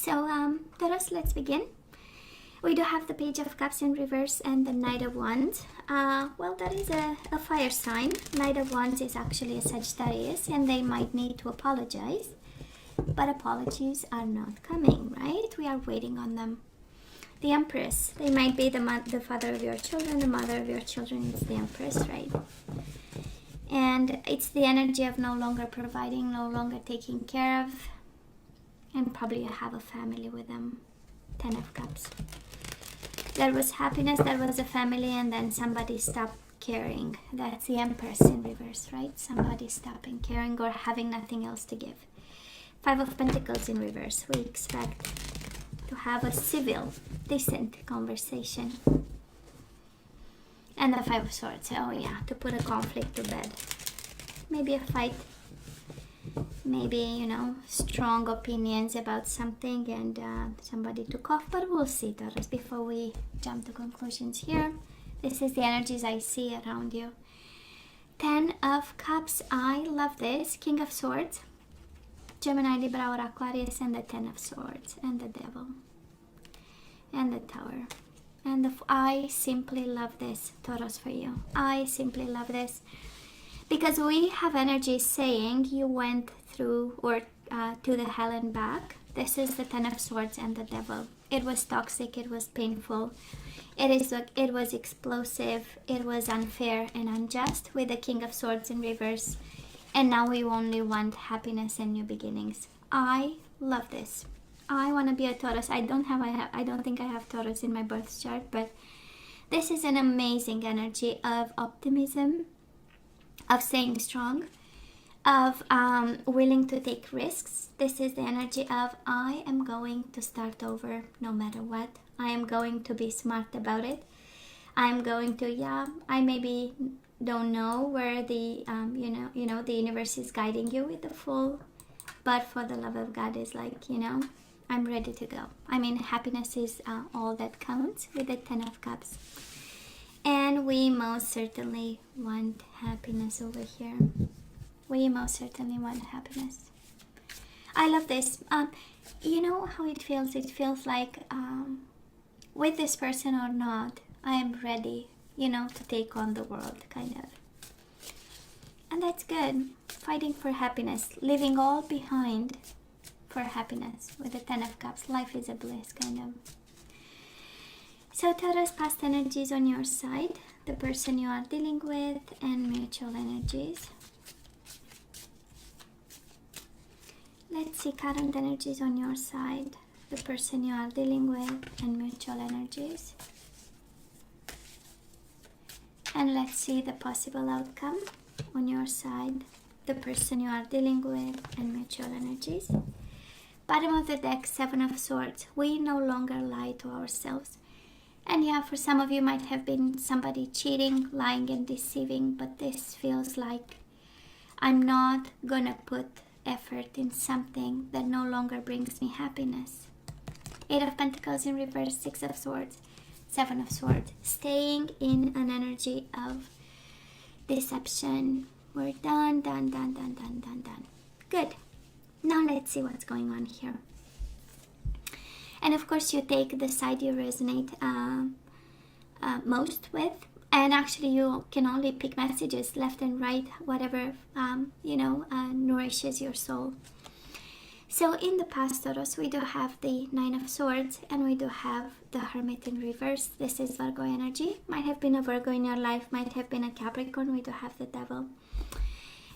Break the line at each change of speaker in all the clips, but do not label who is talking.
So, Taurus, let's begin. We do have the Page of Cups in reverse and the Knight of Wands. Well, that is a fire sign. Knight of Wands is actually a Sagittarius, and they might need to apologize. But apologies are not coming, right? We are waiting on them. The Empress. They might be the father of your children, the mother of your children is the Empress, right? And it's the energy of no longer providing, no longer taking care of, and probably you have a family with them. 10 of Cups. There was happiness, there was a family, and then somebody stopped caring. That's the Empress in reverse, right? Somebody stopping caring or having nothing else to give. 5 of Pentacles in reverse. We expect to have a civil, decent conversation. And the 5 of Swords. Oh yeah, to put a conflict to bed. Maybe a fight. Maybe, you know, strong opinions about something and somebody took off. But we'll see, Taurus, before we jump to conclusions here. This is the energies I see around you. 10 of Cups. I love this. King of Swords. Gemini, Libra, or Aquarius, and the 10 of Swords, and the Devil, and the Tower. And I simply love this, Taurus, for you. I simply love this. Because we have energy saying you went through or to the hell and back. This is the 10 of Swords and the Devil. It was toxic, it was painful, it was explosive, it was unfair and unjust with the King of Swords in reverse. And now we only want happiness and new beginnings. I love this. I want to be a Taurus. I don't think I have Taurus in my birth chart, but this is an amazing energy of optimism, of staying strong, of willing to take risks. This is the energy of I am going to start over no matter what. I am going to be smart about it. I am going to, I maybe don't know where the the universe is guiding you with the full, but for the love of God is like, I'm ready to go. I mean, happiness is all that counts with the 10 of Cups. And we most certainly want happiness over here. We most certainly want happiness. I love this. You know how it feels? It feels like with this person or not, I am ready, to take on the world, kind of. And that's good. Fighting for happiness. Leaving all behind for happiness with the 10 of Cups. Life is a bliss, kind of. So Taurus, past energies on your side, the person you are dealing with, and mutual energies. Let's see current energies on your side, the person you are dealing with, and mutual energies. And let's see the possible outcome on your side, the person you are dealing with, and mutual energies. Bottom of the deck, 7 of Swords. We no longer lie to ourselves. And yeah, for some of you might have been somebody cheating, lying and deceiving, but this feels like I'm not gonna put effort in something that no longer brings me happiness. 8 of Pentacles in reverse, 6 of Swords, 7 of Swords. Staying in an energy of deception. We're done. Good. Now let's see what's going on here. And of course you take the side you resonate most with. And actually you can only pick messages left and right, whatever, nourishes your soul. So in the past, Taurus, we do have the 9 of Swords and we do have the Hermit in reverse. This is Virgo energy. Might have been a Virgo in your life, might have been a Capricorn. We do have the Devil.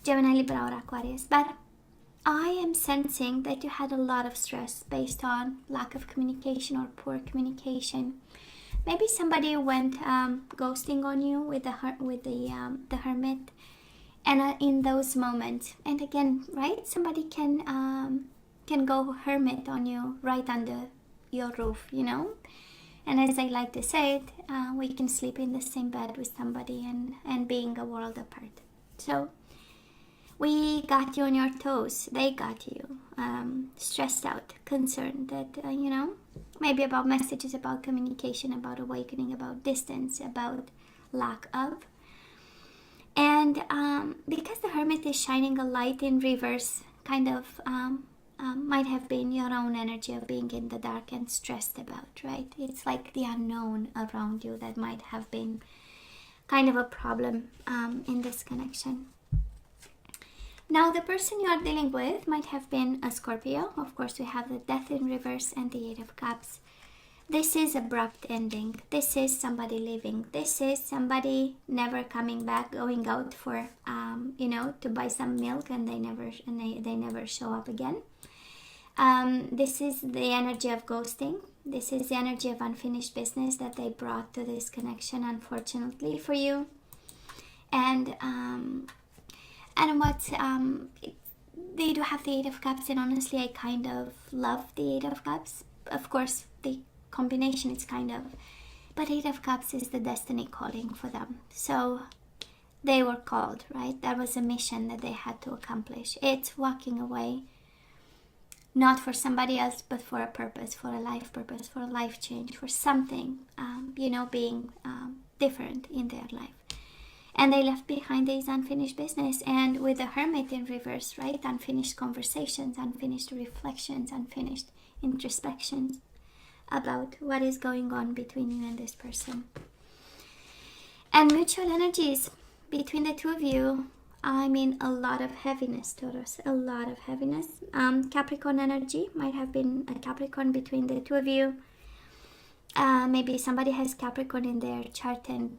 Gemini, Libra, or Aquarius. But I am sensing that you had a lot of stress based on lack of communication or poor communication. Maybe somebody went ghosting on you with the Hermit, and in those moments, and again, right, somebody can go hermit on you right under your roof, And as I like to say it, we can sleep in the same bed with somebody and being a world apart. So we got you on your toes. They got you stressed out, concerned that, maybe about messages, about communication, about awakening, about distance, about lack of. And because the Hermit is shining a light in reverse, kind of might have been your own energy of being in the dark and stressed about, right? It's like the unknown around you that might have been kind of a problem in this connection. Now, the person you are dealing with might have been a Scorpio. Of course, we have the Death in reverse and the Eight of Cups. This is abrupt ending. This is somebody leaving. This is somebody never coming back, going out for, to buy some milk, and they never show up again. This is the energy of ghosting. This is the energy of unfinished business that they brought to this connection, unfortunately for you. And what they do have the Eight of Cups, and honestly, I kind of love the Eight of Cups. Of course, the combination is kind of, but Eight of Cups is the destiny calling for them. So they were called, right? That was a mission that they had to accomplish. It's walking away, not for somebody else, but for a purpose, for a life purpose, for a life change, for something, being different in their life. And they left behind this unfinished business. And with the Hermit in reverse, right? Unfinished conversations, unfinished reflections, unfinished introspections about what is going on between you and this person. And mutual energies between the two of you. I mean, a lot of heaviness, Taurus. A lot of heaviness. Capricorn energy. Might have been a Capricorn between the two of you. Maybe somebody has Capricorn in their chart, and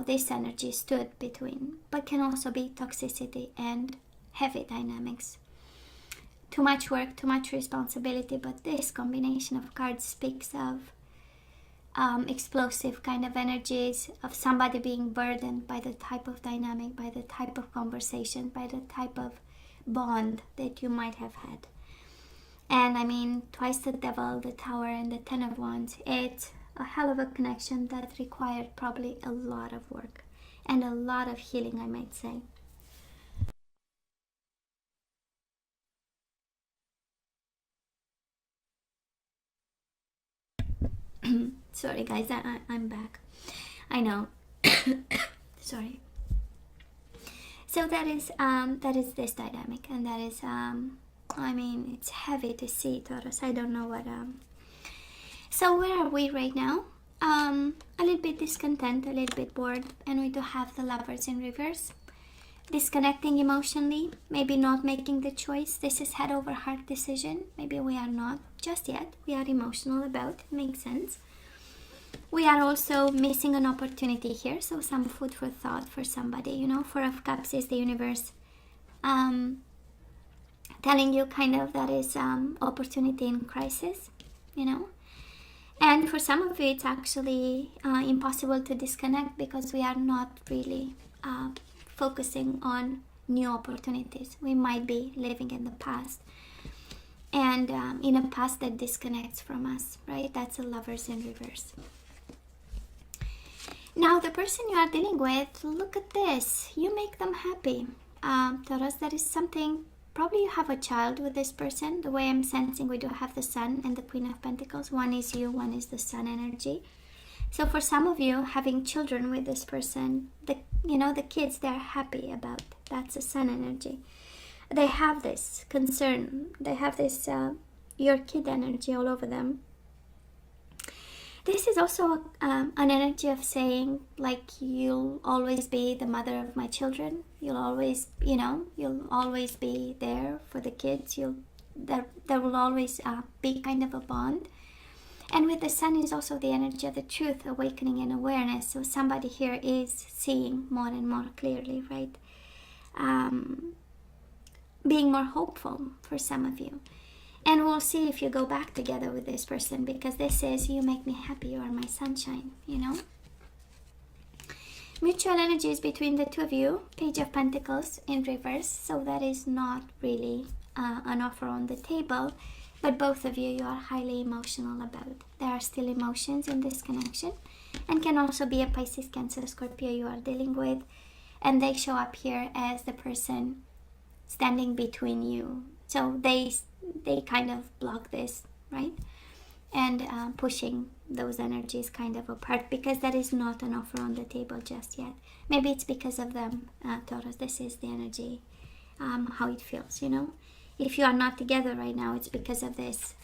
this energy stood between, but can also be toxicity and heavy dynamics. Too much work, too much responsibility, but this combination of cards speaks of explosive kind of energies, of somebody being burdened by the type of dynamic, by the type of conversation, by the type of bond that you might have had. And I mean, twice the Devil, the Tower, and the Ten of Wands. It's a hell of a connection that required probably a lot of work and a lot of healing, I might say. Sorry guys, I'm back. I know. Sorry. So that is this dynamic, and that is it's heavy to see, Taurus. I don't know what So where are we right now? A little bit discontent, a little bit bored, and we do have the Lovers in reverse. Disconnecting emotionally, maybe not making the choice. This is head over heart decision. Maybe we are not just yet. We are emotional about it. Makes sense. We are also missing an opportunity here, so some food for thought for somebody. Four of Cups is the universe telling you kind of that is opportunity in crisis, And for some of you, it's actually impossible to disconnect because we are not really focusing on new opportunities. We might be living in the past, and in a past that disconnects from us, right? That's a Lovers in reverse. Now, the person you are dealing with, look at this. You make them happy. Taurus, that is something. Probably you have a child with this person. The way I'm sensing, we do have the Sun and the Queen of Pentacles. One is you, one is the Sun energy. So for some of you, having children with this person, the kids, they're happy about. That's the Sun energy. They have this concern. They have this your kid energy all over them. This is also an energy of saying, like, you'll always be the mother of my children. You'll always, you'll always be there for the kids. There will always be kind of a bond. And with the Sun is also the energy of the truth, awakening and awareness. So somebody here is seeing more and more clearly, right? Being more hopeful for some of you. And we'll see if you go back together with this person, because this is, you make me happy, you are my sunshine, Mutual energies between the two of you. Page of Pentacles in reverse. So that is not really an offer on the table. But both of you are highly emotional about. There are still emotions in this connection. And can also be a Pisces, Cancer, Scorpio you are dealing with. And they show up here as the person standing between you. So they kind of block this, right? And pushing those energies kind of apart, because that is not an offer on the table just yet. Maybe it's because of them, Taurus. This is the energy, how it feels, If you are not together right now, it's because of this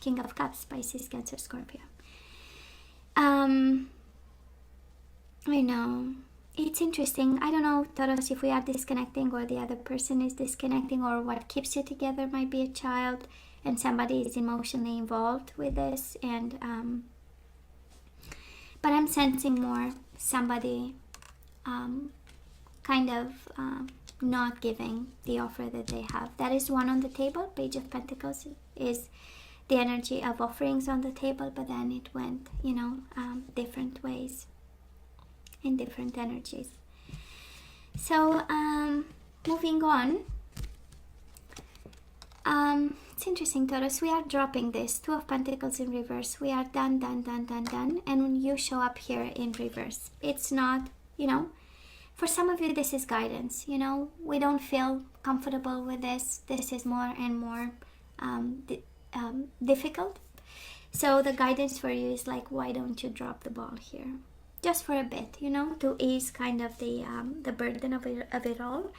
King of Cups, Pisces, Cancer, Scorpio. I know. It's interesting. I don't know, Taurus, if we are disconnecting or the other person is disconnecting, or what keeps you together might be a child and somebody is emotionally involved with this. And but I'm sensing more somebody kind of not giving the offer that they have. That is one on the table. Page of Pentacles is the energy of offerings on the table, but then it went, you know, different ways, in different energies. So moving on, it's interesting, Taurus, we are dropping this Two of Pentacles in reverse. We are done, and when you show up here in reverse, it's not, you know, for some of you this is guidance. You know, we don't feel comfortable with this. This is more and more difficult. So the guidance for you is like, why don't you drop the ball here just for a bit, you know, to ease kind of the burden of it all.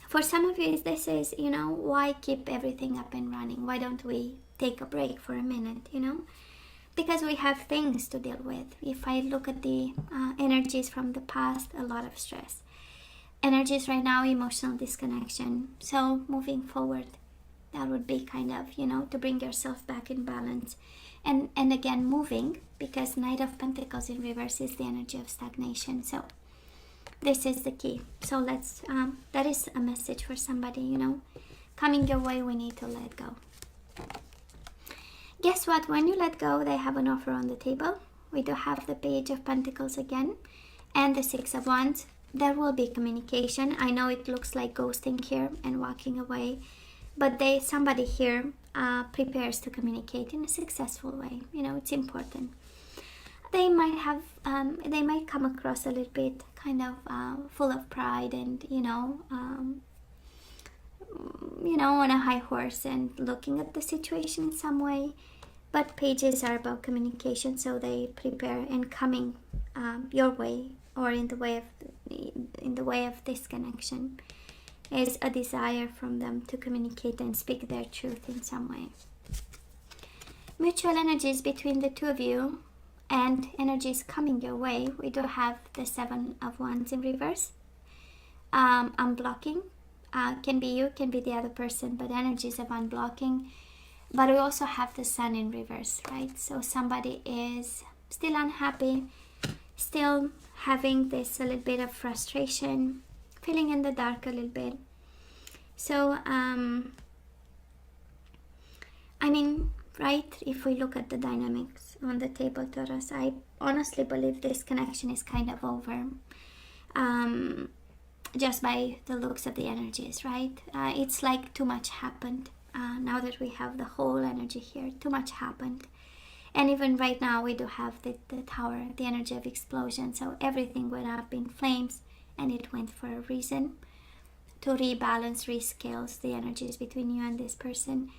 For some of you, this is, you know, why keep everything up and running? Why don't we take a break for a minute, you know? Because we have things to deal with. If I look at the energies from the past, a lot of stress. Energies right now, emotional disconnection. So moving forward, that would be kind of, you know, to bring yourself back in balance. And again, moving, because Knight of Pentacles in reverse is the energy of stagnation. So this is the key. So let's, that is a message for somebody, you know, coming your way, we need to let go. Guess what? When you let go, they have an offer on the table. We do have the Page of Pentacles again and the Six of Wands. There will be communication. I know it looks like ghosting here and walking away, but somebody here prepares to communicate in a successful way. You know, it's important. They might have, they might come across a little bit kind of full of pride and, you know, on a high horse and looking at the situation in some way. But pages are about communication, so they prepare, and coming your way or in the way of this connection is a desire from them to communicate and speak their truth in some way. Mutual energies between the two of you and energies coming your way. We do have the Seven of Wands in reverse. Unblocking. Can be you, can be the other person, but energies of unblocking. But we also have the Sun in reverse, right? So somebody is still unhappy, still having this a little bit of frustration, feeling in the dark a little bit. So, I mean, right, if we look at the dynamics on the table, Taurus, I honestly believe this connection is kind of over. Just by the looks of the energies, right? It's like too much happened. Now that we have the whole energy here, too much happened. And even right now we do have the Tower, the energy of explosion. So everything went up in flames, and it went for a reason, to rebalance, rescales the energies between you and this person.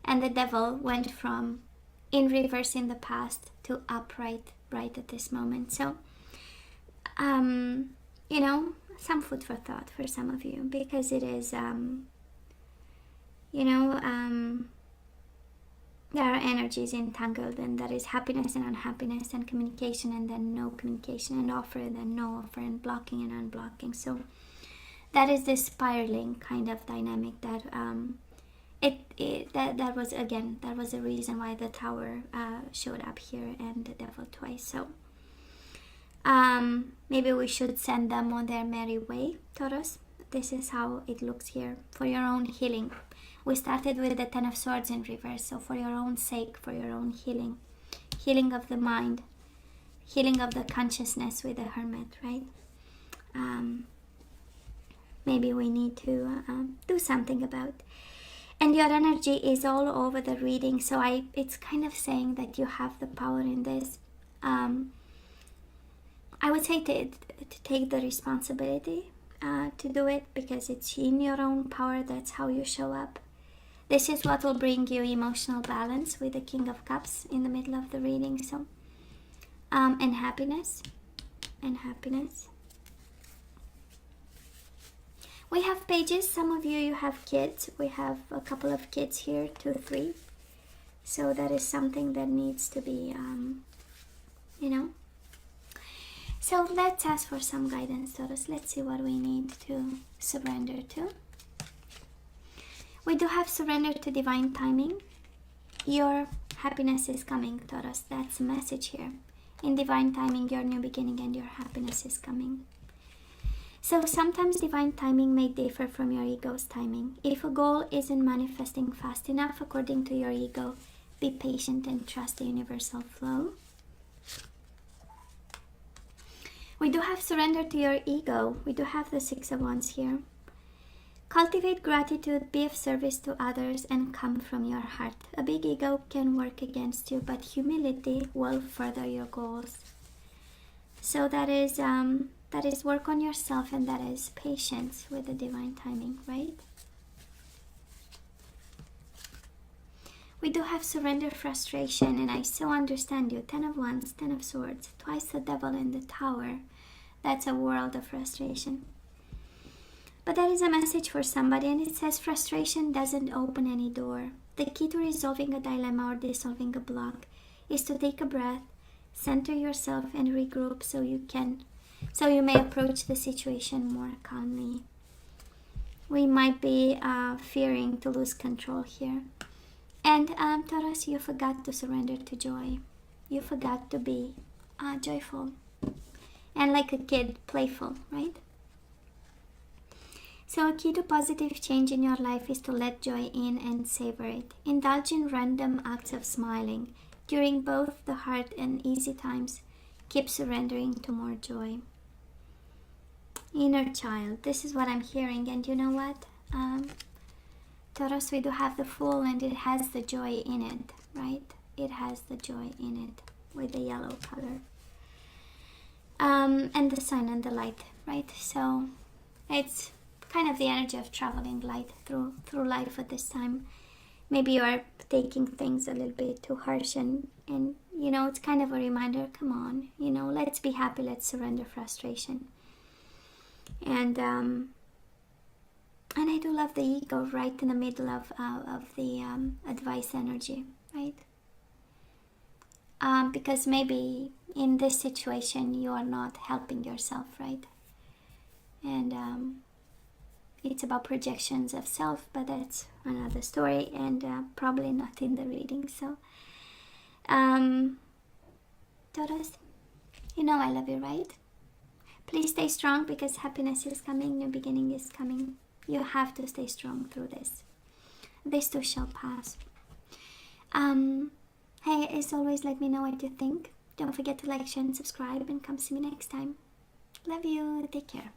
And the Devil went from in reverse in the past to upright right at this moment. So you know, some food for thought for some of you, because it is there are energies entangled, and there is happiness and unhappiness, and communication and then no communication, and offer and then no offer, and blocking and unblocking. So that is this spiraling kind of dynamic that that was, again, that was the reason why the Tower showed up here and the Devil twice. So maybe we should send them on their merry way, Taurus. This is how it looks here for your own healing. We started with the Ten of Swords in reverse, so for your own sake, for your own healing, healing of the mind, healing of the consciousness with the Hermit, right? Maybe we need to do something about. And your energy is all over the reading, so it's kind of saying that you have the power in this. I would say to take the responsibility to do it, because it's in your own power. That's how you show up. This is what will bring you emotional balance with the King of Cups in the middle of the reading. So, and happiness. We have pages. Some of you have kids. We have a couple of kids here, 2, 3. So that is something that needs to be, you know. So let's ask for some guidance, Taurus. Let's see what we need to surrender to. We do have surrender to divine timing. Your happiness is coming, Taurus. That's the message here. In divine timing, your new beginning and your happiness is coming. So sometimes divine timing may differ from your ego's timing. If a goal isn't manifesting fast enough according to your ego, be patient and trust the universal flow. We do have surrender to your ego. We do have the 6 of Wands here. Cultivate gratitude, be of service to others, and come from your heart. A big ego can work against you, but humility will further your goals. So that is work on yourself, and that is patience with the divine timing, right? We do have surrender, frustration, and I so understand you. 10 of Wands, 10 of Swords, twice the devil in the Tower. That's a world of frustration. But that is a message for somebody, and it says frustration doesn't open any door. The key to resolving a dilemma or dissolving a block is to take a breath, center yourself, and regroup so you may approach the situation more calmly. We might be fearing to lose control here. And Taurus, you forgot to surrender to joy. You forgot to be joyful and like a kid, playful, right? So a key to positive change in your life is to let joy in and savor it. Indulge in random acts of smiling. During both the hard and easy times, keep surrendering to more joy. Inner child, this is what I'm hearing. And you know what? Taurus, we do have the Fool, and it has the joy in it, right? It has the joy in it with the yellow color. And the sun and the light, right? So it's kind of the energy of traveling light through life at this time. Maybe you are taking things a little bit too harsh, and you know, it's kind of a reminder, come on, you know, let's be happy, let's surrender frustration. And I do love the ego right in the middle of the advice energy, right? Because maybe in this situation you are not helping yourself, right? And it's about projections of self, but that's another story, and probably not in the reading. So, Taurus, you know I love you, right? Please stay strong, because happiness is coming, new beginning is coming. You have to stay strong through this. This too shall pass. Hey, as always, let me know what you think. Don't forget to like, share, and subscribe, and come see me next time. Love you. Take care.